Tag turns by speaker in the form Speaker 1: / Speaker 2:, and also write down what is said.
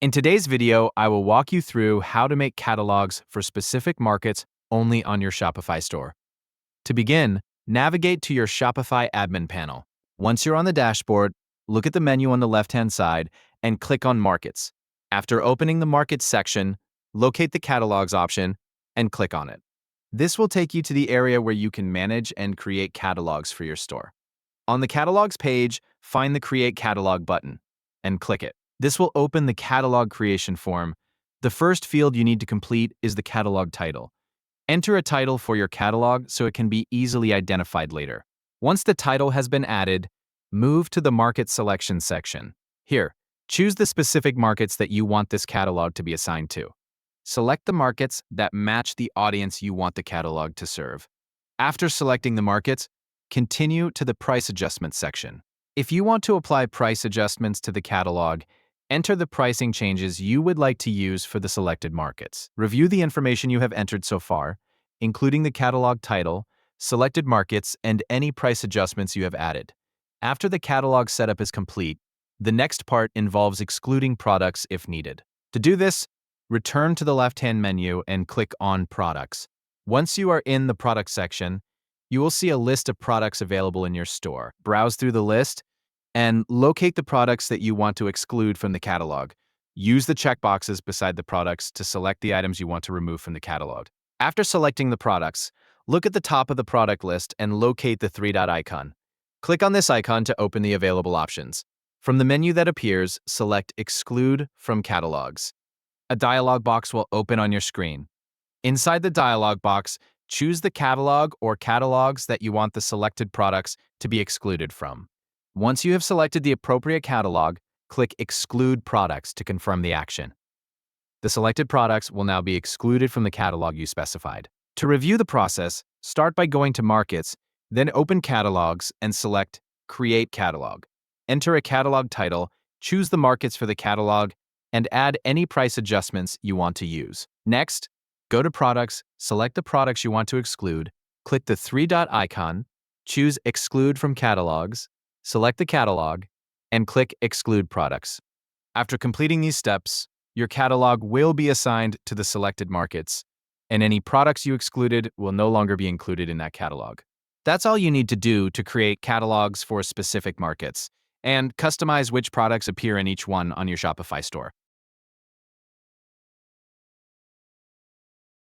Speaker 1: In today's video, I will walk you through how to make catalogs for specific markets only on your Shopify store. To begin, navigate to your Shopify admin panel. Once you're on the dashboard, look at the menu on the left-hand side and click on Markets. After opening the Markets section, locate the Catalogs option and click on it. This will take you to the area where you can manage and create catalogs for your store. On the Catalogs page, find the Create Catalog button and click it. This will open the catalog creation form. The first field you need to complete is the catalog title. Enter a title for your catalog so it can be easily identified later. Once the title has been added, move to the Market Selection section. Here, choose the specific markets that you want this catalog to be assigned to. Select the markets that match the audience you want the catalog to serve. After selecting the markets, continue to the Price Adjustment section. If you want to apply price adjustments to the catalog, enter the pricing changes you would like to use for the selected markets. Review the information you have entered so far, including the catalog title, selected markets, and any price adjustments you have added. After the catalog setup is complete, the next part involves excluding products if needed. To do this, return to the left-hand menu and click on Products. Once you are in the Product section, you will see a list of products available in your store. Browse through the list and locate the products that you want to exclude from the catalog. Use the checkboxes beside the products to select the items you want to remove from the catalog. After selecting the products, look at the top of the product list and locate the three-dot icon. Click on this icon to open the available options. From the menu that appears, select Exclude from Catalogs. A dialog box will open on your screen. Inside the dialog box, choose the catalog or catalogs that you want the selected products to be excluded from. Once you have selected the appropriate catalog, click Exclude Products to confirm the action. The selected products will now be excluded from the catalog you specified. To review the process, start by going to Markets, then open Catalogs and select Create Catalog. Enter a catalog title, choose the markets for the catalog, and add any price adjustments you want to use. Next, go to Products, select the products you want to exclude, click the three-dot icon, choose Exclude from Catalogs, select the catalog, and click Exclude Products. After completing these steps, your catalog will be assigned to the selected markets, and any products you excluded will no longer be included in that catalog. That's all you need to do to create catalogs for specific markets and customize which products appear in each one on your Shopify store.